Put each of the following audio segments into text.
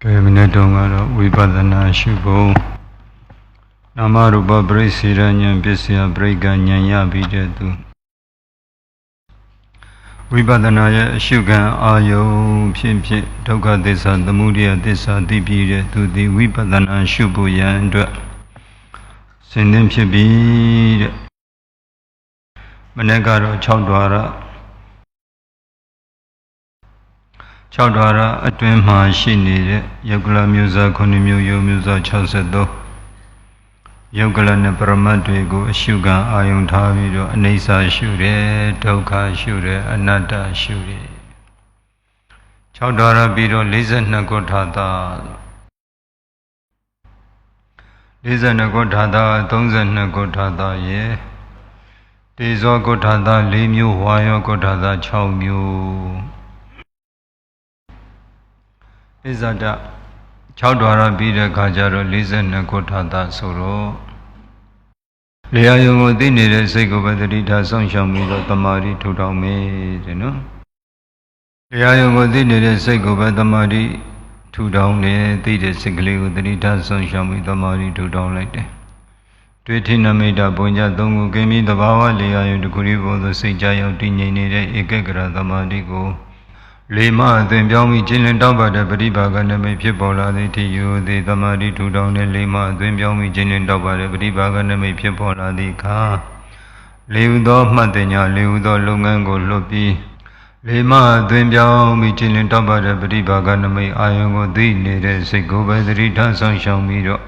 မနေ့တုန်းကတော့ဝိပဿနာရှုဖို့နာမရူပပရိစ္ဆေရဉာဏ်ပစ္စယပရိက္ခဉာဏ်ရပြီးတဲ့သူဝိပဿနာရဲ့အရှုခံအာယုံဖြစ်ဖြစ်ဒုက္ခသစ္စာသမုဒယသစ္စာသိပြီးတဲ့သူဒီဝိပဿနာရှုဖို့ရန်အတွက်စဉ်းသင်ဖြစ်ပြီးတဲ့မနေ့ကတော့6ဓာရ6ဓာရအတွင်းမှာရှိနေတဲ့ယုတ်ကလမျိုးစား9မျိုးယုတ်မျိုးစား63ယုတ်ကလနဲ့ပရမတ်တွေကိုအရှုခံအာယုံထားပြီးတော့အနိစ္စရှုတယ်ဒုက္ခရှုတယ်အနတ္တရှုတယ်6ဓာရပြီးတော့42ခုထာတာ42ခုထာတာ32ခုထာတာရဲ့တေဇောခုထာတာ4မျိုးဝါယောခုထာတာ6မျိုးဣဇဒ6ဓာရပြီးတဲ့ခါကျတော့42ခုထာတာဆိုတော့လေယာယုံကိုသိနေတဲ့စိတ်ကိုပဲတတိထားဆောင်ရှောင်ပြီးတော့တမာတိထူထောင်မေးတယ်နော်လေယာယုံကိုသိနေတဲ့စိတ်ကိုပဲတမာတိထူထောင်တယ်သိတဲ့စိတ်ကလေးကိုတတိထားဆောင်ရှောင်ပြီးတမာတိထူထောင်လိုက်တယ်တွေ့ထိနမိတာပုံကြသုံးခုကိမိသဘာဝလေယာယုံတစ်ခုလေးပုံသို့စိတ်ကြရောက်တည်ငြိမ်နေတဲ့ဧကဂရတမာတိကိုလေမအသွင်ပြောင်းပြီးကျင့်လင်တောက်ပါတဲ့ပရိပါကနမိတ်ဖြစ်ပေါ်လာသည့်ထိယူသည်တမာတိထူထောင်တဲ့လေမအသွင်ပြောင်းပြီးကျင့်လင်တောက်ပါတဲ့ပရိပါကနမိတ်ဖြစ်ပေါ်လာသည့်အခါလေဟုသောမှတ်တင်ညာလေဟုသောလုပ်ငန်းကိုလွတ်ပြီးလေမအသွင်ပြောင်းပြီးကျင့်လင်တောက်ပါတဲ့ပရိပါကနမိတ်အာယုံကိုသိနေတဲ့စိတ်ကိုပဲသတိထားဆောင်ရှောင်ပြီးတော့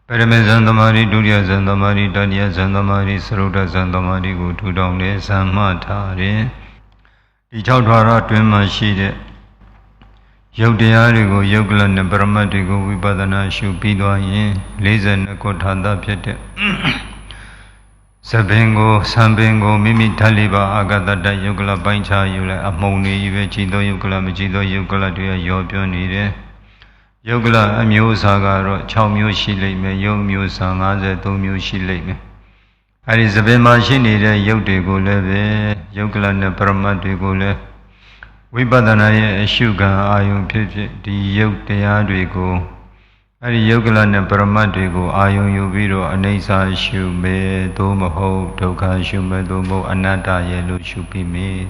ပရမေဇံသမာဓိဒုတိယဇံသမာဓိတတိယဇံသမာဓိသရုဒ္ဓဇံသမာဓိကိုထူထောင်တဲ့ဇံမှတ်ထားတယ်ဒီ6ဓာရအတွင်းမှာရှိတဲ့ယုတ်တရားတွေကိုယုတ်ကလနဲ့ပရမတ်တွေကိုဝိပဿနာရှုပြီးသွားရင်42ခုထာတာဖြစ်တဲ့သဘင်ကိုသံပင်ကိုမိမိဓာတ်လေးပါအာဂတတယုတ်ကလပိုင်းခြားယူလိုက်အမှုန်နေပဲကြည်သောယုတ်ကလမကြည်သောယုတ်ကလတွေရောပြောနေတယ်ယုတ်ကလအမျိုးအစားကတော့6မျိုးရှိလိမ့်မယ်ယုတ်မျိုးစား53မျိုးရှိလိမ့်မယ်အဲဒီသဘင်မှာရှိနေတဲ့ယုတ်တွေကိုလည်းပဲယုတ်ကလနဲ့ပရမတ်တွေကိုလည်းဝိပဿနာရဲ့အရှုခံအာယုံဖြစ်ဖြစ်ဒီယုတ်တရားတွေကိုအဲဒီယုတ်ကလနဲ့ပရမတ်တွေကိုအာယုံယူပြီးတော့အနိစ္စရှုမယ်သို့မဟုတ်ဒုက္ခရှုမယ်သို့မဟုတ်အနတ္တရဲ့လို့ရှုပြီးမယ်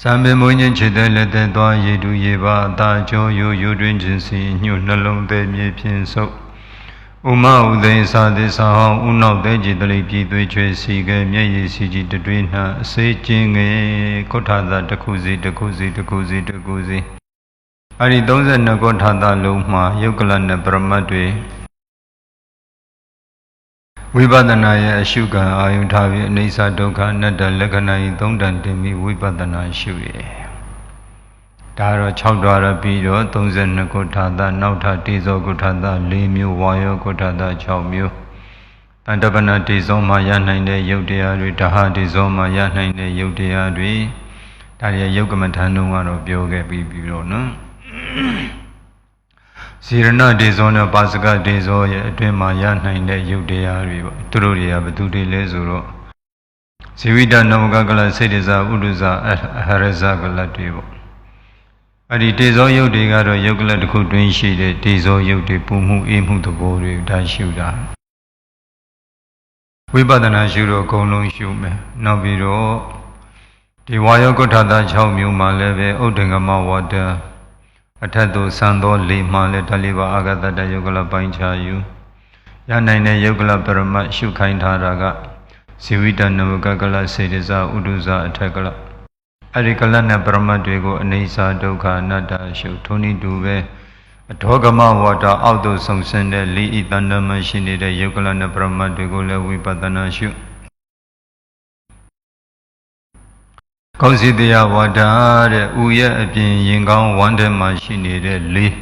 သံပင်မွေးခြင်းခြေတဲ့လက်သက်သွားရည်တူရေပါအသာကျော်ယူတွင်ခြင်းစီညှို့နှလုံးသေးမြေဖြင့်ဆုပ်ဥမဥသိင်္စာသစ္စာဟောင်းဥနောက်သေးကြည်တလိပြည်သွေးချွေစီကဲမျက်ရည်စီကြည်တွေးနှံအစေးကျင်းငယ်ကုဋ္ဌာသတစ်ခုစီတစ်ခုစီတစ်ခုစီတစ်ခုစီအဲဒီ32ကုဋ္ဌာသလုံးမှာယုတ်ကလနဲ့ပရမတ်တွေဝိပဿနာရဲ့အရှုခံအာယုထားပြီးအနိစ္စဒုက္ခအနတ္တလက္ခဏာဤ3တန်တင်ပြီးဝိပဿနာရှုရဒါတော့6ဓာရပြီးတော့32ခုထာတာနောက်ထပ်တေဇောခုထာတာ4မျိုးဝါယောခုထာတာ6မျိုးတန်တပနာတေဇောမှာရနိုင်တဲ့ယုတ်တရားတွေဓာဟတေဇောမှာရနိုင်တဲ့ယုတ်တရားတွေဒါရယုတ်ကမ္မထန်တုံးကတော့ပြောခဲ့ပြီးတော့နော်ဇီရဏတေဇောနဲ့ပါစကတေဇောရဲ့အတွင်းမှာရနိုင်တဲ့ယုတ်တရားတွေပေါ့သူတို့တွေကဘယ်သူတွေလဲဆိုတော့ဇီဝိတနမကကလစေတဇာဥဒ္ဒဇာအဟရဇကလတွေပေါ့အဲ့ဒီတေဇောယုတ်တွေကတော့ယုတ်ကလတစ်ခုတွင်းရှိတဲ့တေဇောယုတ်တွေပူမှုအေးမှုသဘောတွေဒါရှုတာဝိပဿနာရှုတော့အကုန်လုံးရှုမယ်နောက်ပြီးတော့ဒီဝါယောကုဋ္ဌာသ6မျိုးမှာလည်းပဲဥဒ္ဒင်္ဂမဝတ္တအထက်သို့ဆံသော၄မှာလည်းဓာလိပါအာဂတတယုတ်ကလပိုင်းခြားယူရနိုင်တဲ့ယုတ်ကလပရမတ်ရှုခိုင်းထားတာကဇီဝိတနမကကလစေတဇာဥဒ္ဒဇာအထက်ကလအဲ့ဒီကလနဲ့ပရမတ်တွေကိုအနိစ္စဒုက္ခအနတ္တရှုထိုနည်းတူပဲအထောကမဝါဒအောက်သို့ဆုံဆင်းတဲ့လိဤတဏ္ဍမရှိနေတဲ့ယုတ်ကလနဲ့ပရမတ်တွေကိုလည်းဝိပဿနာရှုကောင်းစီတရားဝါဒတဲ့ဥရဲ့အပြင်ရင်ကောင်းဝမ်းထဲမှာရှိနေတဲ့လေး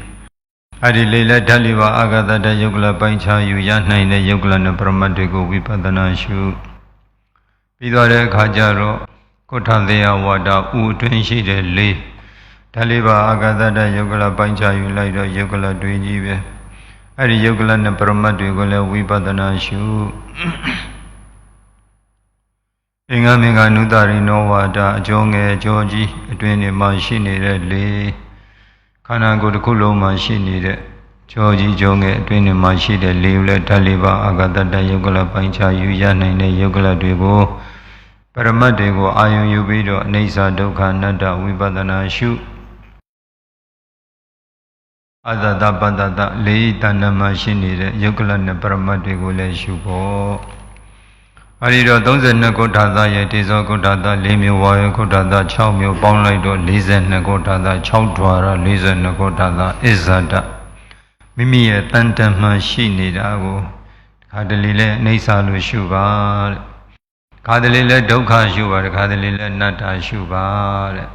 အဲ့ဒီလေးလက်ဓာတ်လေးပါအာဂတတယုတ်ကလပိုင်းခြားယူရနိုင်တဲ့ယုတ်ကလနဲ့ပရမတ်တွေကိုဝိပဿနာရှုပြီးတော့တဲ့အခါကျတော့ကုဋ္ဌသေယဝါဒဥအတွင်းရှိတဲ့လေးဓာလေးပါအာဂတတယုတ်ကလပိုင်းခြားယူလိုက်တော့ယုတ်ကလတွေကြီးပဲအဲ့ဒီယုတ်ကလနဲ့ပရမတ်တွေကိုလည်းဝိပဿနာရှု အင်္ဂမင်္ဂနုတရိနောဝါဒအကျော်ငယ်အကျော်ကြီးအတွင်းနေမှာရှိနေတဲ့လေခန္ဓာကိုယ်တစ်ခုလုံးမှာရှိနေတဲ့ကျော်ကြီးကျော်ငယ်အတွင်းနေမှာရှိတဲ့လေကိုလည်းဓာတ်လေးပါအာဂတတယုတ်ကလပိုင်းခြားယူရနိုင်တဲ့ယုတ်ကလတွေကိုပရမတ်တွေကိုအာယုံယူပြီးတော့အနိစ္စဒုက္ခအနတ္တဝိပဿနာရှုအတ္တပတ္တလေးတဏ္ဍမှာရှိနေတဲ့ယုတ်ကလနဲ့ပရမတ်တွေကိုလည်းရှုဖို့အဲဒီတော့32ခုဋ္ဌာသရဲ့တေဇောခုဋ္ဌာသ4မျိုးဝါယောခုဋ္ဌာသ6မျိုးပေါင်းလိုက်တော့42ခုဋ္ဌာသ6ဓာရ42ခုဋ္ဌာသအစ္ဆဒမိမိရဲ့တန်တမှရှိနေတာကိုခါတလေလဲအိဋ္ဌာလို့ရှုပါတဲ့ခါတလေလဲဒုက္ခရှုပါတဲ့ခါတလေလဲအနတ္တရှုပါတဲ့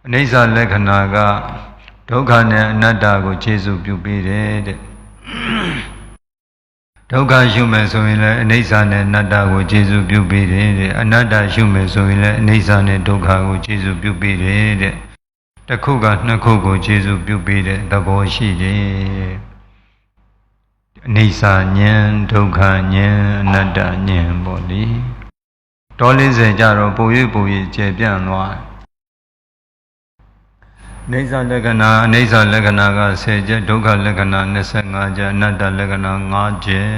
အိဋ္ဌာလက္ခဏာကဒုက္ခနဲ့အနတ္တကိုခြေစုပ်ပြုပေးတယ်တဲ့ဒုက္ခရှုမယ်ဆိုရင်လည်းအိဋ္ဌာနဲ့အနတ္တကိုခြေစုပ်ပြုပေးတယ်တဲ့အနတ္တရှုမယ်ဆိုရင်လည်းအိဋ္ဌာနဲ့ဒုက္ခကိုခြေစုပ်ပြုပေးတယ်တဲ့တစ်ခုကနှစ်ခုကိုခြေစုပ်ပြုပေးတဲ့သဘောရှိတယ်အိဋ္ဌာဉာဏ်ဒုက္ခဉာဏ်အနတ္တဉာဏ်ပေါ့လေတော40ကြတော့ပို၍ကျေပြန့်သွားအိဋ္ဌာလက္ခဏာအိဋ္ဌာလက္ခဏာက10ချက်ဒုက္ခလက္ခဏာ25ချက်အနတ္တလက္ခဏာ5ချက်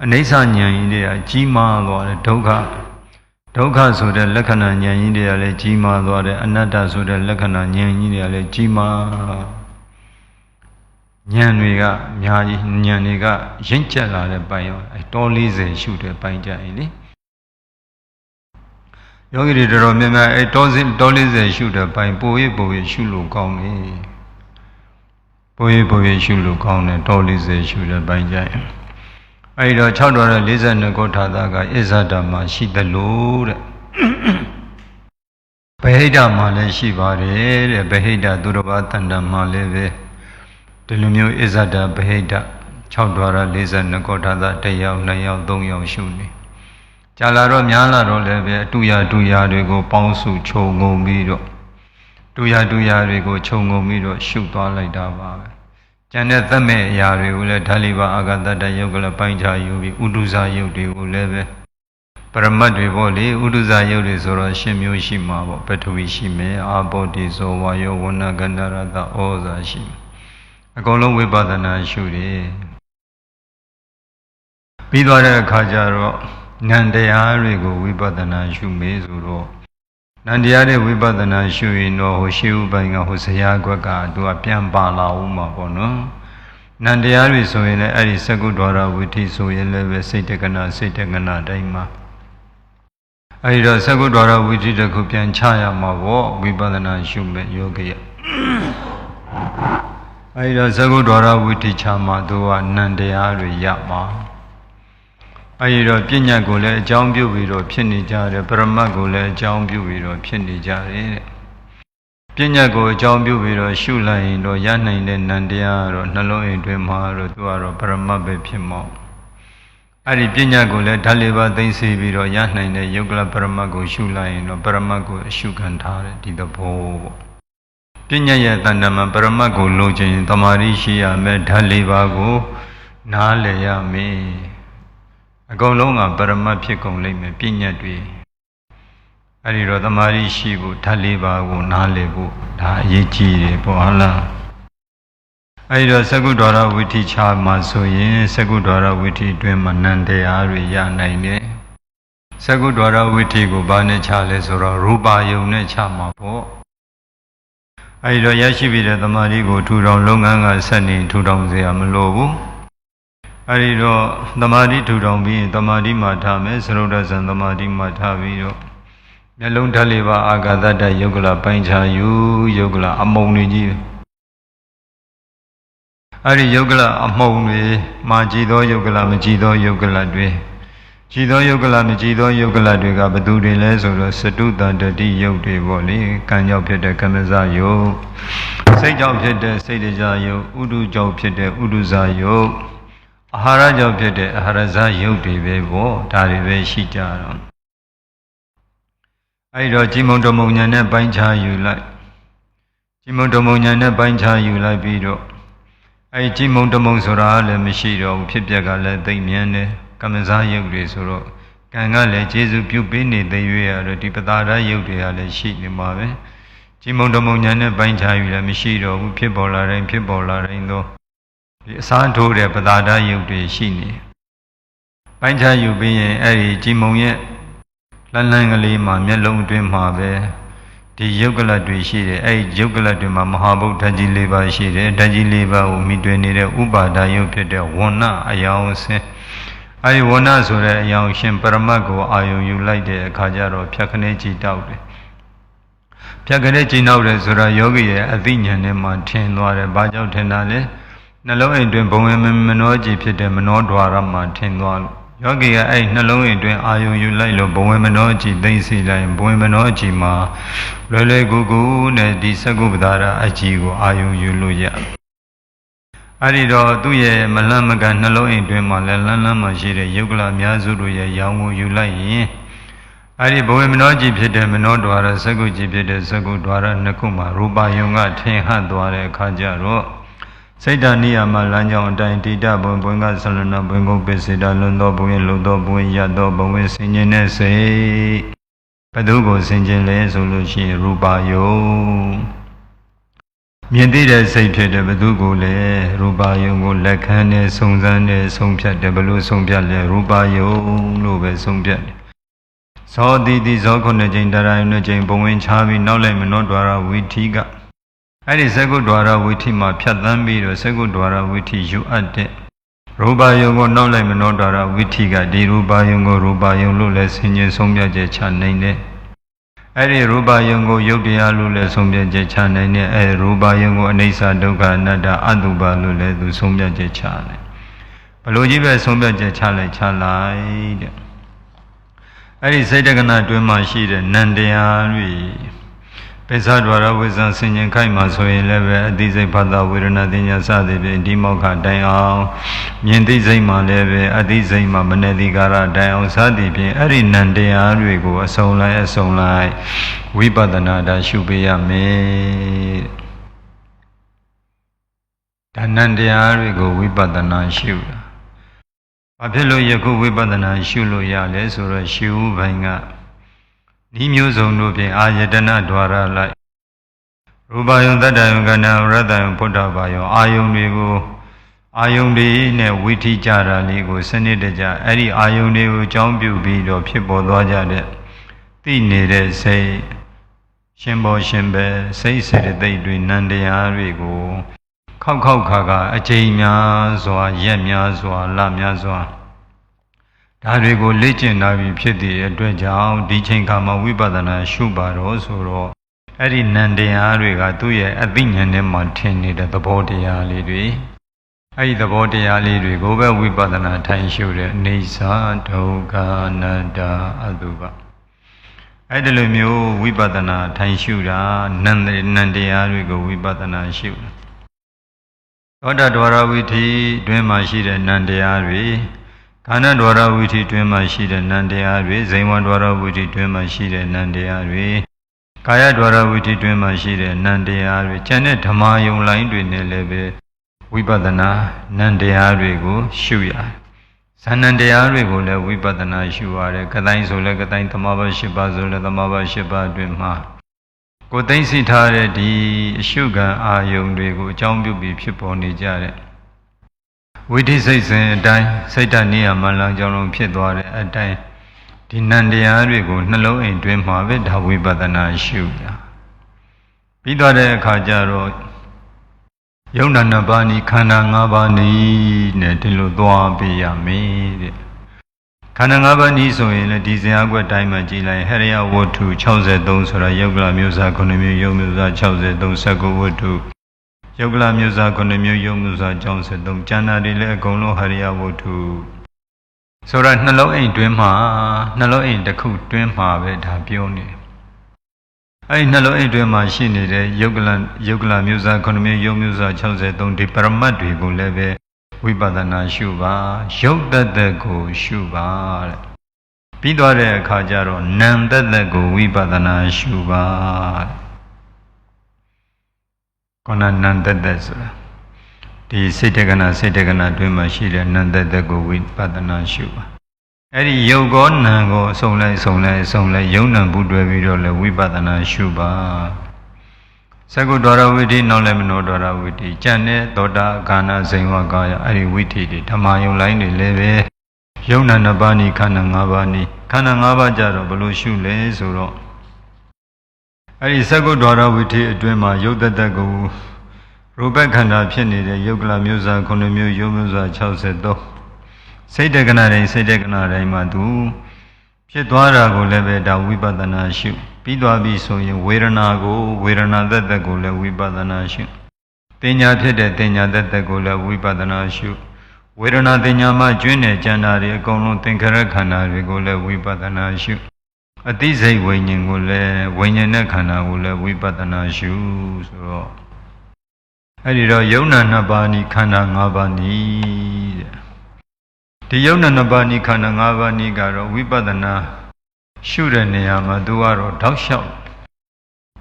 အိဋ္ဌာဉာဏ်ကြီးတွေကကြီးမားသွားတယ်ဒုက္ခဆိုတဲ့လက္ခဏာဉာဏ်ကြီးတွေကလည်းကြီးမားသွားတယ်အနတ္တဆိုတဲ့လက္ခဏာဉာဏ်ကြီးတွေကလည်းကြီးမားဉာဏ်တွေကအများကြီးဉာဏ်တွေကရင့်ကျက်လာတဲ့ပိုင်းရောတော40ရှုတဲ့ပိုင်းကြရင်လေယောဂီတွေတော်တော်များများတော40ရှုတဲ့ပိုင်းပို၍ရှုလို့ကောင်းတယ်ပို၍ရှုလို့ကောင်းတယ်တော40ရှုတဲ့ပိုင်းကြရင်အဲဒီတော့6တော်တဲ့42ခုဋ္ဌာသကအစ္ဆဒမှာရှိသလိုတဲ့ဗဟိတမှာလည်းရှိပါတယ်တဲ့ဗဟိတသူတော်ဘာတဏ္ဍမှာလည်းပဲဒီလိုမျိုးအစ္ဆဒဗဟိတ6တော်တဲ့42ခုဋ္ဌာသ1ယောက်2ယောက်3ယောက်ရှုနေကြာလာတော့များလာတော့လည်းပဲအတူရတွေကိုပေါင်းစုခြုံငုံပြီးတော့တူရတွေကိုခြုံငုံပြီးတော့ရှုသွားလိုက်တာပါပဲကျန်တဲ့သက်မဲ့အရာတွေကိုလည်းဓာလိပါအာဂတတယုတ်ကလည်းပိုင်းခြားယူပြီးဥဒုဇယုတ်တွေကိုလည်းပဲပရမတ်တွေပေါ့လေဥဒုဇယုတ်တွေဆိုတော့10မျိုးရှိမှာပေါ့ပထဝီရှိမယ်အာဘောတိဇောဝါယောဝဏကန္တရတဩဇာရှိအကုန်လုံးဝိပဿနာရှုတယ်ပြီးသွားတဲ့အခါကျတော့နံတရားတွေကိုဝိပဿနာရှုမေးဆိုတော့နံတရားတွေဝိပဿနာရှုရင်တော့ဟိုရှေးဥပိုင်းကဟိုဇရာကွက်ကသူကပြန်ပါလာဦးမှာပေါ့နော်နံတရားတွေဆိုရင်လည်းအဲ့ဒီသကုဒ္ဒရာဝိထိဆိုရင်လည်းပဲစိတ်တက္ကနာတိုင်းမှာအဲ့ဒီတော့သကုဒ္ဒရာဝိထိတစ်ခုပြန်ချရမှာပေါ့ဝိပဿနာရှုမဲ့ယောဂီအဲ့ဒီတော့သကုဒ္ဒရာဝိထိချမှာသူကနံတရားတွေရမှာအဲဒီတော့ပညာကိုလည်းအကြောင်းပြုပြီးတော့ဖြစ်နေကြတယ်ပရမတ်ကိုလည်းအကြောင်းပြုပြီးတော့ဖြစ်နေကြတယ်တဲ့ပညာကိုအကြောင်းပြုပြီးတော့ရှုလိုက်ရင်တော့ရနိုင်တဲ့နံတရားတော့နှလုံးအိမ်တွင်မှာတော့သူကတော့ပရမတ်ပဲဖြစ်မှာအဲဒီပညာကိုလည်းဓာတ်လေးပါးသိသိပြီးတော့ရနိုင်တဲ့ယုတ်ကလပရမတ်ကိုရှုလိုက်ရင်တော့ပရမတ်ကိုအရှုခံထားတဲ့ဒီသဘောပေါ့ပညာရဲ့တဏ္ဍမှာပရမတ်ကိုလိုချင်ရင်တမာရီရှိရမယ်ဓာတ်လေးပါးကိုနားလည်ရမယ်အကုန်လုံးကပရမတ်ဖြစ်ကုန်လိမ့်မယ်ပညာတွေအဲဒီတော့တမာရီရှိဖို့ဓာတ်လေးပါးကိုနားလည်ဖို့ဒါအရေးကြီးတယ်ပေါ့ဟုတ်လားအဲဒီတော့သကုဒ္ဒရာဝိထိချမှာဆိုရင်သကုဒ္ဒရာဝိထိအတွင်းမှာနံတရားတွေရနိုင်တယ်သကုဒ္ဒရာဝိထိကိုဘာနဲ့ချလဲဆိုတော့ရူပါယုံနဲ့ချမှာပေါ့အဲဒီတော့ရရှိပြီးတဲ့တမာရီကိုထူထောင်လုပ်ငန်းကဆက်နေထူထောင်เสียမလိုဘူးအဲဒီတော့သမာဓိထူထောင်ပြီးသမာဓိမှာထားမယ်သရုပ်ဒဇံသမာဓိမှာထားပြီးတော့မျက်လုံးဓာတ်လေးပါအာဂတတယုတ်ကလပိုင်းခြားယူယုတ်ကလအမုံတွေကြီးအဲဒီယုတ်ကလအမုံတွေမှာကြည်သောယုတ်ကလမကြည်သောယုတ်ကလတွေကြည်သောယုတ်ကလမကြည်သောယုတ်ကလတွေကဘယ်သူတွေလဲဆိုတော့စတုတတတိယုတ်တွေပေါ့လေကံကြောင့်ဖြစ်တဲ့ကမ္မဇယုတ်စိတ်ကြောင့်ဖြစ်တဲ့စိတ်တရားယုတ်ဥဒုကြောင့်ဖြစ်တဲ့ဥဒုဇယုတ်အာဟာရကြောင့်ဖြစ်တဲ့အာဟာရဇယုတ်တွေပဲပေါ့ဒါတွေပဲရှိကြတော့အဲဒီတော့จิมုံတမုံညာနဲ့ပိုင်းခြားယူလိုက်จิမုံတမုံညာနဲ့ပိုင်းခြားယူလိုက်ပြီးတော့အဲဒီจิมုံတမုံဆိုတာလည်းမရှိတော့ဘူးဖြစ်ပျက်ကလည်းသိမ့်မြန်းတယ်ကမ္မဇယုတ်တွေဆိုတော့ ကံကလည်းကျေစုပြုပေးနေသေးရွေးရတော့ဒီပတာရယုတ်တွေကလည်းရှိနေမှာပဲကြီးမုံတမုံညာနဲ့ပိုင်းခြားယူလည်းမရှိတော့ဘူးဖြစ်ပေါ်လာတိုင်းဖြစ်ပေါ်လာတိုင်းတော့ဒီအစားထိုးတဲ့ပတာရယုတ်တွေရှိနေပိုင်းခြားယူပြီးရင်အဲ့ဒီကြီးမုံရဲ့လန်းလန်းကလေးမှာမျက်လုံးအတွင်းမှာပဲဒီယုတ်ကလတ်တွေရှိတယ်အဲ့ဒီယုတ်ကလတ်တွေမှာမဟာဗုဒ္ဓကြီး၄ပါးရှိတယ်ဓာတ်ကြီး၄ပါးကိုမိတွေ့နေတဲ့ဥပါဒာယုတ်ဖြစ်တဲ့ဝဏအယောင်ဆင်းအဲဒီဝဏဆိုတဲ့အယောင်ရှင်ပရမတ်ကိုအာယုံယူလိုက်တဲ့အခါကျတော့ဖြတ်ခနဲ့ကြည်တောက်တယ်ဖြတ်ခနဲ့ကြည်နောက်တယ်ဆိုတာယောဂီရဲ့အသိဉာဏ်နဲ့မှထင်သွားတယ်ဘာကြောင့်ထင်တာလဲနှလုံးအိမ်တွင်ဘဝမနောကြည်ဖြစ်တဲ့မနောဒွါရမှာထင်သွားလို့ယောဂီကအဲ့နှလုံးအိမ်တွင်အာယုံယူလိုက်လို့ဘဝမနောကြည်သိသိလိုက်ဘဝမနောကြည်မှာလွယ်လွယ်ကူကူနဲ့ဒီသကုပ္ပဒါရအကြည်ကိုအာယုံယူလို့ရအဲ့ဒီတော့သူ့ရဲ့မလန့်မကန်နှလုံးအိမ်တွင်မှာလည်းလန်းလန်းမှရှိတဲ့ယုတ်ကလအများစုတို့ရဲ့ရောင်ကိုယူလိုက်ရင်အဲ့ဒီဘဝမနောကြည်ဖြစ်တဲ့မနောဒွါရသကုကြည်ဖြစ်တဲ့သကုဒွါရနှစ်ခုမှာရူပယုံကထင်ဟပ်သွားတဲ့အခါကျတော့စိတ်ဓာနိယာမလမ်းကြောင်းအတိုင်းတိတဘုံဘုံကဆလနာဘုံကိုပစ္စေတာလွန်သောဘုံလုံသောဘုံရသောဘုံဆင်ခြင်းနဲ့စိတ်ဘယ်သူကိုဆင်ခြင်းလဲဆိုလို့ရှိရင်ရူပယုံမြင်သိတဲ့စိတ်ဖြစ်တယ်ဘယ်သူကိုလဲရူပယုံကိုလက်ခံနဲ့စုံစမ်းနဲ့ဆုံးဖြတ်တယ်ဘယ်လိုဆုံးဖြတ်လဲရူပယုံလို့ပဲဆုံးဖြတ်တယ်ဇောတိတိဇောခုနှစ်ကြိမ်တရားနှစ်ကြိမ်ဘုံဝင်ချပြီးနောက်လိုက်မနောဒွါရဝိထီကအဲ့ဒီသကုဒ္ဒဝါရဝိထိမှာဖြတ်သန်းပြီးတော့သကုဒ္ဒဝါရဝိထိယူအပ်တဲ့ရူပယုံကိုနောက်လိုက်မနောဒွါရဝိထိကဒီရူပယုံကိုရူပယုံလို့လည်းဆင်ញင်ဆုံးဖြတ်ချက်ချနိုင်တယ်အဲ့ဒီရူပယုံကိုယုတ်တရားလို့လည်းဆုံးဖြတ်ချက်ချနိုင်တယ်အဲ့ဒီရူပယုံကိုအနိစ္စဒုက္ခအနတ္တအတုပလို့လည်းသူဆုံးဖြတ်ချက်ချတယ်ဘလို့ကြီးပဲဆုံးဖြတ်ချက်ချလိုက်တဲ့အဲ့ဒီစိတ်တက္ကနာတွင်မှရှိတဲ့နန္တရားတွေပိဿဒွါရဝိဇ္ဇာဆင်ញင်ခိုက်မှာဆိုရင်လည်းပဲအတိစိတ်ဖတ်တာဝေဒနာတင်ညာစသည်ဖြင့်ဒီမောက္ခတိုင်အောင်မြင်သိစိတ်မှာလည်းပဲအတိစိတ်မှာမနတိကာရတိုင်အောင်စသည်ဖြင့်အဲ့ဒီနံတရားတွေကိုအစုံလိုက်ဝိပဿနာတာရှုပေးရမယ်ဒါနံတရားတွေကိုဝိပဿနာရှုတာဘာဖြစ်လို့ယခုဝိပဿနာရှုလို့ရလဲဆိုတော့ရှုဘိုင်းကဒီမျိုးစုံတို့ဖြင့်အာယတနာဒွါရလိုက်ရူပယုံတတ္တယုံကဏရတ္တယုံဖုဒ္ဓဘာယုံအာယုံတွေကိုအာယုံတွေနဲ့ဝိထိကြတာလေးကိုစနစ်တကျအဲ့ဒီအာယုံတွေကိုအကြောင်းပြုပြီးတော့ဖြစ်ပေါ်သွားကြတဲ့သိနေတဲ့စိတ်ရှင်ဘောရှင်ပဲစိတ်စေတသိက်တွေနံတရားတွေကိုခောက်ခါအချိန်များစွာရက်များစွာလများစွာဒါတွေကိုလေ့ကျင့်လာပြီးဖြစ်တဲ့အတွက်ကြောင့်ဒီချိန်ခါမှာဝိပဿနာရှုပါတော့ဆိုတော့အဲ့ဒီနံတရားတွေကသူ့ရဲ့အသိဉာဏ်နဲ့မှထင်နေတဲ့သဘောတရားလေးတွေအဲ့ဒီသဘောတရားလေးတွေကိုပဲဝိပဿနာထိုင်ရှုတဲ့အိဋ္ဌဒုက္ခအနတ္တအတုပအဲ့ဒီလိုမျိုးဝိပဿနာထိုင်ရှုတာနံတရားတွေကိုဝိပဿနာရှုသောတဒွါရဝိထိတွင်မှရှိတဲ့နံတရားတွေခန္ဓာဒွါရဝိထိတွင်မှရှိတဲ့နံတရားတွေဇိမ်ဝဒွါရဝိထိတွင်မှရှိတဲ့နံတရားတွေကာယဒွါရဝိထိတွင်မှရှိတဲ့နံတရားတွေကျန်တဲ့ဓမ္မယုံလိုင်းတွေနဲ့လည်းပဲဝိပဿနာနံတရားတွေကိုရှုရဇာဏံတရားတွေကိုလည်းဝိပဿနာရှုရတယ်ကတိုင်းဆိုလည်းကတိုင်းသမဘာ၈ပါးဆိုလည်းသမဘာ၈ပါးအတွင်းမှာကိုသိသိထားတဲ့ဒီအရှုခံအာယုံတွေကိုအကြောင်းပြုပြီးဖြစ်ပေါ်နေကြတဲ့ဝိသိစိတ်စဉ်အတိုင်းစိတ်တနိယာမလမ်းကြောင်းလုံးဖြစ်သွားတဲ့အတိုင်းဒီနံတရားတွေကိုနှလုံးအိမ်တွင်းမှာပဲဒါဝိပဿနာရှုတာပြီးသွားတဲ့အခါကျတော့ယုံနာနှစ်ပါးဤခန္ဓာ၅ပါးဤနဲ့ဒီလိုသွားပြရမယ်တဲ့ခန္ဓာ၅ပါးဤဆိုရင်လည်းဒီဇင်အကွက်တိုင်းမှာကြည်လိုက်ဟရိယဝတ္ထု63ဆိုတာယုတ်ကလမျိုးစား9မျိုးယုတ်မျိုးစား63စကုဝတ္ထုယုတ်ကလမျိုးစား9မျိုးယုတ်မျိုးစား63ကျန်တာတွေလည်းအကုန်လုံးဟရိယဝတ္ထုဆိုတော့နှလုံးအိမ်တွင်းမှာနှလုံးအိမ်တစ်ခုတွင်းမှာပဲဒါပြောနေအဲ့ဒီနှလုံးအိမ်တွင်းမှာရှိနေတဲ့ယုတ်ကလမျိုးစား9မျိုးယုတ်မျိုးစား63ဒီပရမတ်တွေကိုလည်းပဲဝိပဿနာရှုပါရုပ်တသက်ကိုရှုပါတဲ့ပြီးသွားတဲ့အခါကျတော့နံတသက်ကိုဝိပဿနာရှုပါခေါဏနံတသက်ဆိုတာဒီစိတ်တက္ကနာတွင်မှာရှိတဲ့နံတသက်ကိုဝိပဿနာရှုပါ အဲ့ဒီယုတ်ကောနံကိုအစုံလိုက်ယုံနံဘူးတွဲပြီးတော့လဲဝိပဿနာရှုပါသက္ကုဒ္ဒရဝိတိနောက်လည်းမနောဒရဝိတိကြံတဲ့သောတာခန္ဓာဇိမ်ဝကာယအဲ့ဒီဝိတိတွေဓမ္မယုံလိုင်းတွေလည်းပဲယုံနာနှစ်ပါးနိခန္ဓာ၅ပါးနိခန္ဓာ၅ပါးကြတော့ဘလို့ရှုလဲဆိုတော့အဲ့ဒီသက္ကုဒ္ဒရဝိတိအတွင်းမှာယုတ်တတကိုရူပခန္ဓာဖြစ်နေတဲ့ယုတ်ကလမျိုးစား9မျိုးယုတ်မျိုးစား63စိတ်တက္ကနာတိုင်းမှာသူဖြစ်သွားတာကိုလည်းပဲဒါဝိပဿနာရှုပြီးသွားပြီဆိုရင်ဝေဒနာတသက်ကိုလည်းဝိပဿနာရှုတင်ညာဖြစ်တဲ့တင်ညာတသက်ကိုလည်းဝိပဿနာရှုဝေဒနာတင်ညာမှာကျွင်းတဲ့ကျန်တာတွေအကုန်လုံးသင်္ခါရခန္ဓာတွေကိုလည်းဝိပဿနာရှုအသိစိတ်ဝိညာဉ်ကိုလည်းဝိညာဉ်နဲ့ခန္ဓာကိုလည်းဝိပဿနာရှုဆိုတော့အဲ့ဒီတော့ယုံနာနှစ်ပါးနိခန္ဓာ၅ပါးနိတဲ့ဒီယုံနာနှစ်ပါးနိခန္ဓာ၅ပါးနိကတော့ဝိပဿနာရှုတဲ့နေရာမှာသူကတော့တောက်လျှောက်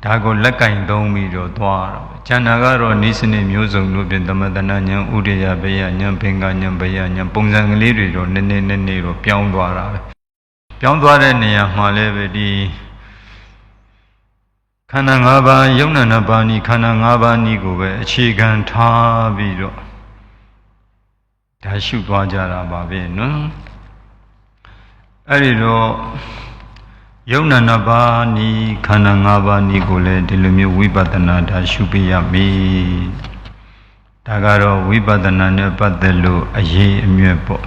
ဒါကိုလက်ကင်သုံးပြီးတော့သွားတာပဲဉာဏ်နာကတော့နိစ္စနစ်မျိုးစုံတို့ဖြင့်သမတနာဉာဏ်ဥဒယဘေယဉာဏ်ဘင်္ဂဉာဏ်ဘယဉာဏ်ပုံစံကလေးတွေတော့နည်းနည်းတော့ပြောင်းသွားတာပဲပြောင်းသွားတဲ့နေရာမှာလည်းပဲဒီခန္ဓာ၅ပါးယုံနာနှစ်ပါးနိခန္ဓာ၅ပါးနိကိုပဲအခြေခံထားပြီးတော့ဒါရှုသွားကြတာပါပဲနော်အဲ့ဒီတော့ယုံနာနှစ်ပါးနိခန္ဓာ၅ပါးနိကိုလည်းဒီလိုမျိုးဝိပဿနာဒါရှုပြရမည်ဒါကတော့ဝိပဿနာနဲ့ပတ်သက်လို့အရေးအမြတ်ပေါ့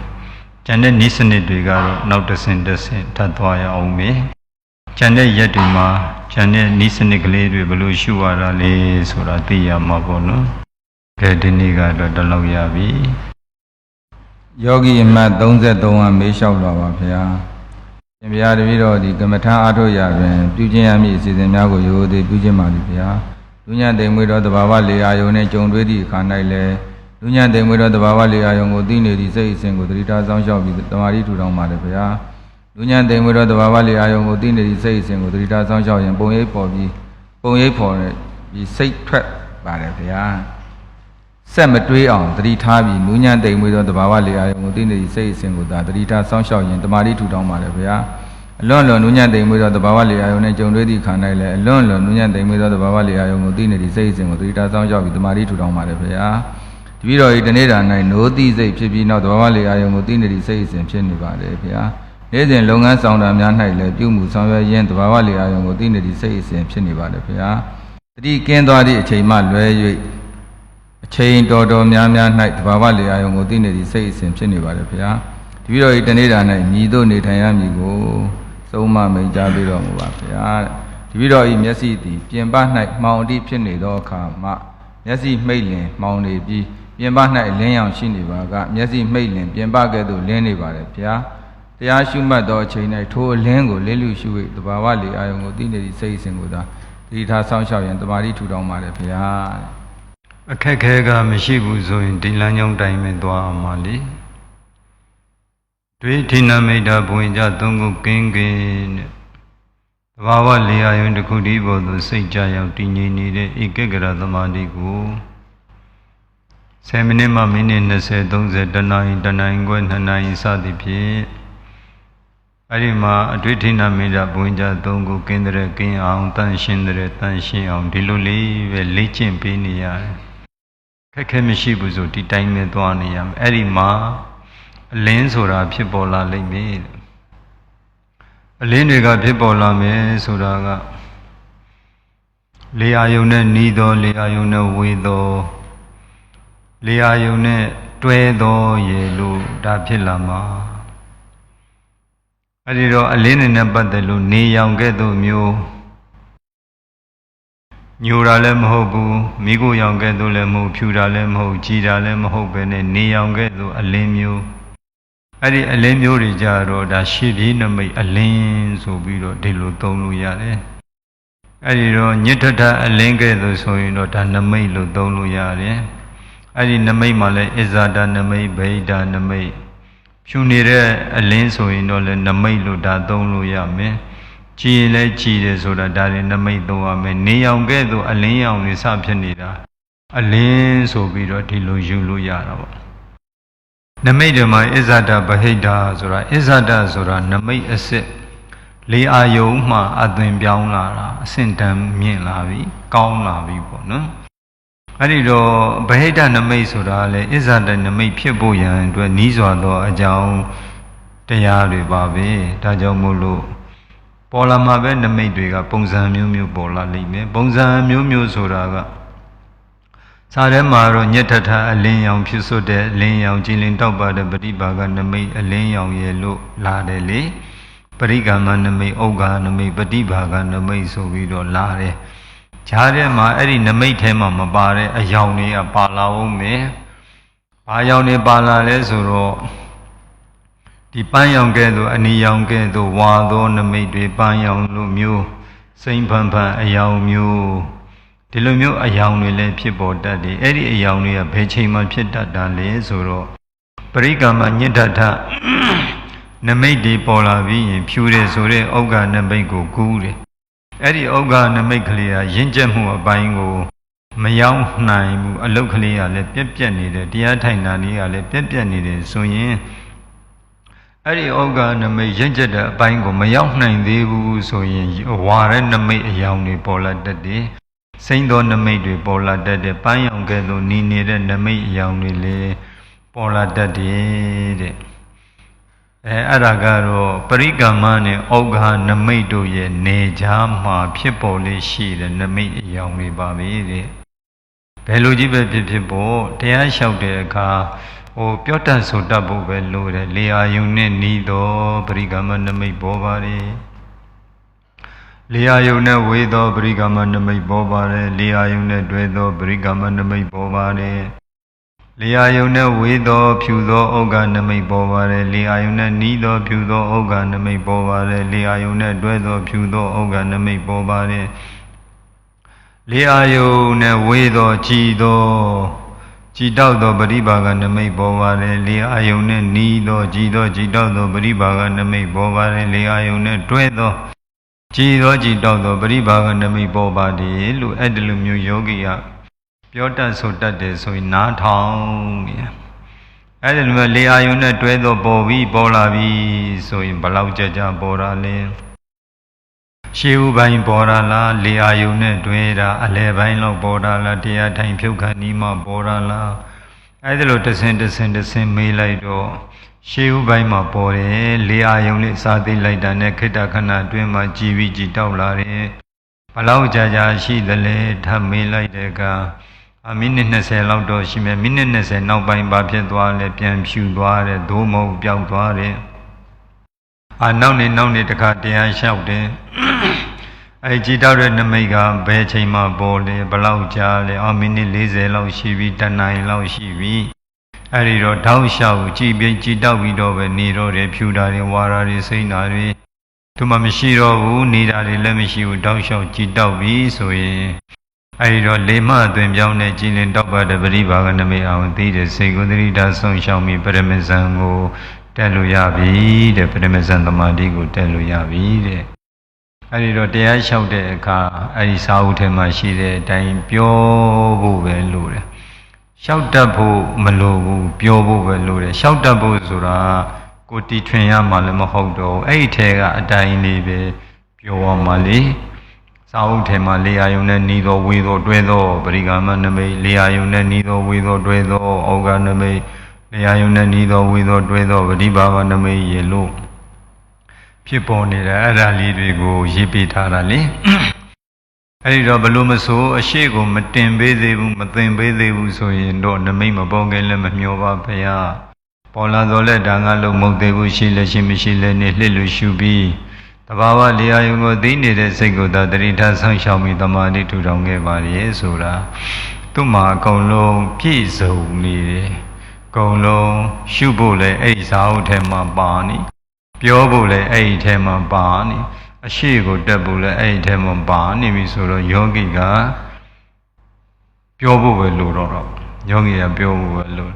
ကျန်တဲ့နိစ္စနစ်တွေကတော့နောက်တစ်ဆင့်ထပ်သွားရအောင်မယ်ကျန်တဲ့ရက်တွေမှာကျန်တဲ့နိစ္စနစ်ကလေးတွေဘယ်လိုရှုရတာလဲဆိုတာသိရမှာပေါ့နော်ကဲဒီနေ့ကတော့ဒီလောက်ရပြီယောဂီအမှတ်33ဟာမေးလျှောက်လာပါဗျာရှင်ဗျာတပည့်တော်ဒီကမ္မထာအားထုတ်ရတွင်ပြုကျင့်ရမည့်အစီအစဉ်များကိုရိုးသေးပြုကျင့်ပါသည်ဗျာလူညံတိမ်မွေတော်တဘာဝလေအာယုန်နဲ့ကြုံတွေ့သည့်အခါ၌လည်းလူညံတိမ်မွေတော်တဘာဝလေအာယုန်ကိုသိနေသည့်စိတ်အစဉ်ကိုသတိထားစောင့်ရှောက်ပြီးတမာတိထူထောင်ပါတယ်ဗျာလူညံတိမ်မွေတော်တဘာဝလေအာယုန်ကိုသိနေသည့်စိတ်အစဉ်ကိုသတိထားစောင့်ရှောက်ရင်ပုံရိပ်ပေါ်ပြီးစိတ်ထွက်ပါတယ်ဗျာဆက်မတွေးအောင်သတိထားပြီးနူးညံ့တိမ်မွေးသောတဘာဝလေအာယုံကိုသိနေသည့်စိတ်အစဉ်ကိုသာသတိထားစောင့်ရှောက်ရင်တမာတိထူထောင်ပါလေဗျာအလွန်နူးညံ့တိမ်မွေးသောတဘာဝလေအာယုံနဲ့ကြုံတွေ့သည့်ခါ၌လည်းအလွန်နူးညံ့တိမ်မွေးသောတဘာဝလေအာယုံကိုသိနေသည့်စိတ်အစဉ်ကိုသတိထားစောင့်ရှောက်ပြီးတမာတိထူထောင်ပါလေဗျာတပည့်တော်ဤတနေ့တာ၌နိုးသည့်စိတ်ဖြစ်ပြီးနောက်တဘာဝလေအာယုံကိုသိနေသည့်စိတ်အစဉ်ဖြစ်နေပါလေဗျာနေ့စဉ်လုပ်ငန်းဆောင်တာများ၌လည်းပြုမှုဆောင်ရွက်ရင်းတဘာဝလေအာယုံကိုသိနေသည့်စိတ်အစဉ်ဖြစ်နေပါလေဗျာတတိကင်းသွားသည့်အချိန်မှလွဲ၍အချိန်တော်များများ၌တဘာဝလေအာယုံကိုသိနေသည့်စိတ်အစဉ်ဖြစ်နေပါလေဗျာတပည့်တော်ဤတနေ့တာ၌မြည်သို့နေထိုင်ရမည်ကိုသုံးမမိန့်ကြားပေးတော်မူပါဗျာတပည့်တော်ဤမျက်စိသည်ပြင်ပ၌မှောင်တိဖြစ်နေသောအခါမှမျက်စိမှိတ်လင်မှောင်နေပြီးပြင်ပ၌လင်းရောင်ရှိနေပါကမျက်စိမှိတ်လင်ပြင်ပကဲ့သို့လင်းနေပါလေဗျာတရားရှုမှတ်သောအချိန်၌ထိုအလင်းကိုလင်းလူရှု၍တဘာဝလေအာယုံကိုသိနေသည့်စိတ်အစဉ်ကိုသာသတိထားစောင့်ရှောက်ရင်တမာတိထူထောင်ပါလေဗျာအခက်ခဲကမရှိဘူးဆိုရင်ဒီလမ်းကြောင်းတိုင်းပဲသွားအောင်ပါလေတွေဌိနမိတ်တာဘဝင်ကြသုံးခုကင်းတဲ့သဘာဝလေအာယုံတစ်ခုတည်းပေါ်သို့စိတ်ကြရောက်တည်ငြိမ်နေတဲ့ဧကဂရသမာဓိကို10မိနစ်မှမိနစ်20 30တနာရီခွဲ2နာရီစသည်ဖြင့်အဲ့ဒီမှာအတွေ့ဌိနမိတ်တာဘဝင်ကြသုံးခုကင်းတဲ့ကင်းအောင်တန်ရှင်းတဲ့တန်ရှင်းအောင်ဒီလိုလေးပဲလေ့ကျင့်ပေးနေရတယ်ခက်ခဲမရှိဘူးဆိုဒီတိုင်းပဲသွားနေရမယ်အဲ့ဒီမှာအလင်းဆိုတာဖြစ်ပေါ်လာလိမ့်မယ်အလင်းတွေကဖြစ်ပေါ်လာမယ်ဆိုတာကလေအာယုန်နဲ့နီးသောလေအာယုန်နဲ့ဝေသောလေအာယုန်နဲ့တွဲသောရေလို့ဒါဖြစ်လာမှာအဲ့ဒီတော့အလင်းနဲ့ပတ်သက်လို့နေရောင်ကဲ့သို့မျိုးညိုတာလည်းမဟုတ်ဘူးမိကိုရောင်ကဲ့သို့လည်းမဟုတ်ဖြူတာလည်းမဟုတ်ကြည်တာလည်းမဟုတ်ပဲနဲ့နေရောင်ကဲ့သို့အလင်းမျိုးအဲ့ဒီအလင်းမျိုးတွေကြတော့ဒါရှေ့ပြေးနမိတ်အလင်းဆိုပြီးတော့ဒီလိုသုံးလို့ရတယ်အဲ့ဒီတော့ညစ်ထထအလင်းကဲ့သို့ဆိုရင်တော့ဒါနမိတ်လို့သုံးလို့ရတယ်အဲ့ဒီနမိတ်မှာလည်းဣဇာတနမိတ်ဗိဒာနမိတ်ဖြူနေတဲ့အလင်းဆိုရင်တော့လည်းနမိတ်လို့ဒါသုံးလို့ရမယ်ကြည်ရင်လည်းကြည်တယ်ဆိုတာဒါလည်းနမိတ်သုံးရမယ်နေရောင်ကဲ့သို့အလင်းရောင်တွေစဖြစ်နေတာအလင်းဆိုပြီးတော့ဒီလိုယူလို့ရတာပေါ့ နမိတ်တွေမှာအစ္ဆဒဗဟိတဆိုတာအစ္ဆဒဆိုတာနမိတ်အစစ်လေအာယုံမှအသွင်ပြောင်းလာတာအဆင့်တန်းမြင့်လာပြီကောင်းလာပြီပေါ့နော်အဲ့ဒီတော့ဗဟိတနမိတ်ဆိုတာလေအစ္ဆဒနမိတ်ဖြစ်ဖို့ရန်အတွက်နီးစွာသောအကြောင်းတရားတွေပါပဲဒါကြောင့်မို့လို့ပေါ်လာမှာပဲနမိတ်တွေကပုံစံမျိုးမျိုးပေါ်လာလိမ့်မယ်ပုံစံမျိုးမျိုးဆိုတာကစာထဲမှာတော့ညက်ထထအလင်းရောင်ဖြစ်စွတဲ့အလင်းရောင်ကြည်လင်တောက်ပါတဲ့ပရိပါကနမိတ်အလင်းရောင်ရဲ့လို့လာတယ်လေပရိကမ္မနမိတ်ဥက္ကာနမိတ်ပฏิဘာကနမိတ်ဆိုပြီးတော့လာတယ်ဂျားထဲမှာအဲ့ဒီနမိတ်ထဲမှာမပါတဲ့အယောင်တွေကပါလာအောင်မယ်ဘာယောင်တွေပါလာလဲဆိုတော့ဒီပန်းရောင်ကဲ့သို့အနီရောင်ကဲ့သို့ဝါသောနမိတ်တွေပန်းရောင်လိုမျိုးစိမ့်ဖန်ဖန်အယောင်မျိုးဒီလိုမျိုးအယောင်တွေလည်းဖြစ်ပေါ်တတ်တယ်အဲ့ဒီအယောင်တွေကဘယ်ချိန်မှဖြစ်တတ်တာလဲဆိုတော့ပရိကမ္မညစ်တထနမိတ်တွေပေါ်လာပြီးရင်ဖြူတယ်ဆိုတဲ့ဩဃနမိတ်ကိုကူးတယ်အဲ့ဒီဩဃနမိတ်ကလေးကရင့်ကျက်မှုအပိုင်းကိုမရောက်နိုင်ဘူးအလုတ်ကလေးကလည်းပြက်ပြက်နေတယ်တရားထိုင်တာလေးကလည်းပြက်ပြက်နေတယ်ဆိုရင်အဲ့ဒီဩဃနမိတ်ရင့်ကျက်တဲ့အပိုင်းကိုမရောက်နိုင်သေးဘူးဆိုရင်ဝါတဲ့နမိတ်အယောင်တွေပေါ်လာတတ်တယ်စိမ့်သောနမိတ်တွေပေါ်လာတတ်တယ်ပန်းရောင်ကဲ့သို့နီနေတဲ့နမိတ်အယောင်တွေလည်းပေါ်လာတတ်တယ်တဲ့အဲ့ဒါကတော့ပရိကမ္မနဲ့ဩဃနမိတ်တို့ရဲ့နေကြားမှာဖြစ်ပေါ်လေးရှိတဲ့နမိတ်အယောင်တွေပါပဲတဲ့ဘယ်လိုကြီးပဲဖြစ်ဖြစ်ပေါ့တရားလျှောက်တဲ့အခါပြောတတ်ဆိုတတ်ဖို့ပဲလိုတယ်လေအာယုန်နဲ့နီးသောပရိကမ္မနမိတ်ပေါ်ပါတယ်လေအာယုန်နဲ့ဝေသောပရိကမ္မနမိတ်ပေါ်ပါတယ်လေအာယုန်နဲ့တွဲသောပရိကမ္မနမိတ်ပေါ်ပါတယ်လေအာယုန်နဲ့ဝေသောဖြူသောဩဃနမိတ်ပေါ်ပါတယ်လေအာယုန်နဲ့နီးသောဖြူသောဩဃနမိတ်ပေါ်ပါတယ်လေအာယုန်နဲ့တွဲသောဖြူသောဩဃနမိတ်ပေါ်ပါတယ်လေအာယုန်နဲ့ဝေသောကြည်တောက်သောပရိပါကနမိတ်ပေါ်ပါတယ်လေအာယုန်နဲ့နီးသောကြည်တောက်သောပရိပါကနမိတ်ပေါ်ပါတယ်လေအာယုန်နဲ့တွဲသောကြည်တောက်သောပရိပါကနမိတ်ပေါ်ပါတယ်လို့အဲ့ဒီလိုမျိုးယောဂီကပြောတတ်ဆိုတတ်တယ်ဆိုရင်နားထောင်ပြန်အဲ့ဒီလိုမျိုးလေအာယုန်နဲ့တွဲသောပေါ်လာပြီဆိုရင်ဘလောက်ကြကြပေါ်တာလဲရှေးဥပိုင်းပေါ်တာလားလေအာယုန်နဲ့တွဲတာအလယ်ပိုင်းလောက်ပေါ်တာလားတရားထိုင်ဖြုတ်ခါနီးမှပေါ်တာလားအဲ့ဒီလိုတဆင်မေးလိုက်တော့ရှေးဥပိုင်းမှာပေါ်တယ်လေအာယုန်လေးစားသိလိုက်တာနဲ့ခိတ္တခဏအတွင်းမှာကြည်ပြီးကြည်တောက်လာတယ်ဘလောက်ကြကြရှိသလဲထပ်မေးလိုက်တဲ့အခါမိနစ်20လောက်တော့ရှိမယ်မိနစ်20နောက်ပိုင်းဘာဖြစ်သွားလဲပြန်ဖြူသွားတယ်သို့မဟုတ်ပျောက်သွားတယ်နောက်နေတခါတရားလျှောက်တယ်ကြည်တောက်တဲ့နမိတ်ကဘယ်ချိန်မှပေါ်လဲဘလောက်ကြာလဲမိနစ်40လောက်ရှိပြီတနာရီလောက်ရှိပြီအဲ့ဒီတော့တောက်လျှောက်ကြည်တောက်ပြီးတော့ပဲနေတော့တယ်ဖြူတာတွေဝါတာတွေစိမ့်တာတွေသူမှမရှိတော့ဘူးနေတာတွေလည်းမရှိဘူးတောက်လျှောက်ကြည်တောက်ပြီဆိုရင်အဲ့ဒီတော့လေမအသွင်ပြောင်းတဲ့ကြည်လင်တောက်ပါတဲ့ပရိပါကနမိတ်အောင်သိတဲ့စေကုသရိတာဆုံးရှောင်ပြီးပရမဇန်ကိုတက်လို့ရပြီတဲ့ပရမဇန်သမာဓိကိုတက်လို့ရပြီတဲ့အဲ့ဒီတော့တရားလျှောက်တဲ့အခါအဲ့ဒီစာအုပ်ထဲမှာရှိတဲ့အတိုင်းပြောဖို့ပဲလိုတယ်လျှောက်တတ်ဖို့မလိုဘူးပြောဖို့ပဲလိုတယ်လျှောက်တတ်ဖို့ဆိုတာကိုတီထွင်ရမှလည်းမဟုတ်တော့အဲ့ဒီထဲကအတိုင်းလေးပဲပြောရမှလေစာအုပ်ထဲမှာလေအာယုန်နဲ့နီးသောဝေသောတွဲသောပရိကမ္မနမိတ်လေအာယုန်နဲ့နီးသောဝေသောတွဲသောဩဃနမိတ်လေအာယုန်နဲ့နီးသောဝေသောတွဲသောပရိပါကနမိတ်ရေလို့ဖြစ်ပေါ်နေတာအဲ့ဒါလေးတွေကိုရေးပေးထားတာလေအဲ့ဒီတော့ဘလို့မဆိုအရှိကိုမတင်ပေးသေးဘူးမသင်ပေးသေးဘူးဆိုရင်တော့နမိတ်မပေါ်ခင်လည်းမမျောပါဗျာပေါ်လာတော့လက်ဒါငါလုံးမဟုတ်သေးဘူးရှိလည်းရှိမရှိလည်းနေလှစ်လို့ရှုပြီးတဘာဝလေအာယုံကိုသိနေတဲ့စိတ်ကိုသာတတိထားဆောင်ရှောင်ပြီးတမာတိထူထောင်ခဲ့ပါလေဆိုတာသူ့မှာအကုန်လုံးပြည့်စုံနေတယ်အကုန်လုံးရှုဖို့လည်းအဲ့ဒီစာအုပ်ထဲမှာပါနေပြောဖို့လည်းအဲ့ဒီထဲမှာပါနေအရှိကိုတက်ဖို့လည်းအဲ့ဒီထဲမှာပါနေပြီဆိုတော့ယောဂီကပြောဖို့ပဲလိုတော့ယောဂီကပြောဖို့ပဲလို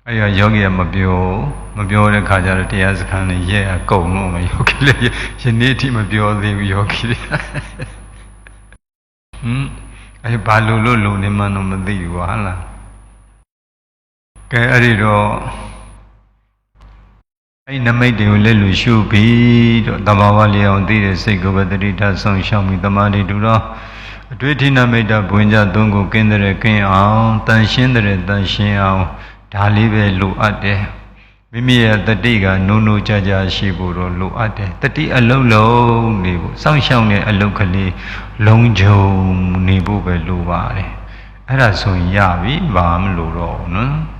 အဲ့ရယောဂီကမပြောတဲ့ခါကျတော့တရားစခန်းနဲ့ရဲ့အကုန်လုံးမယောဂီလည်းယနေ့အထိမပြောသေးဘူးယောဂီတွေအဲ့ဘာလို့နေမှတော့မသိဘူးဟာလားကဲအဲ့ဒီတော့ အဲ့နမိတ်တွေကိုလက်လူရှုပြီးတော့တဘာဝလျောင်သိတဲ့စိတ်ကိုပဲတတိထားဆောင်ရှောက်ပြီးတမာတိတူတော့အတွေ့အထိနမိတ်တဘွင်ကြသုံးကိုကင်းတဲ့ကင်းအောင်တန်ရှင်းတဲ့တန်ရှင်းအောင်ဒါလေးပဲလိုအပ်တယ်မိမိရဲ့တတိကနိုးနိုးကြကြရှိဖို့တော့လိုအပ်တယ်တတိအလုံးလုံးနေဖို့စောင့်ရှောက်တဲ့အလုပ်ကလေးလုံးကြုံနေဖို့ပဲလိုပါတယ်အဲ့ဒါဆိုရင်ရပြီဘာမလို့တော့ဘူးနော်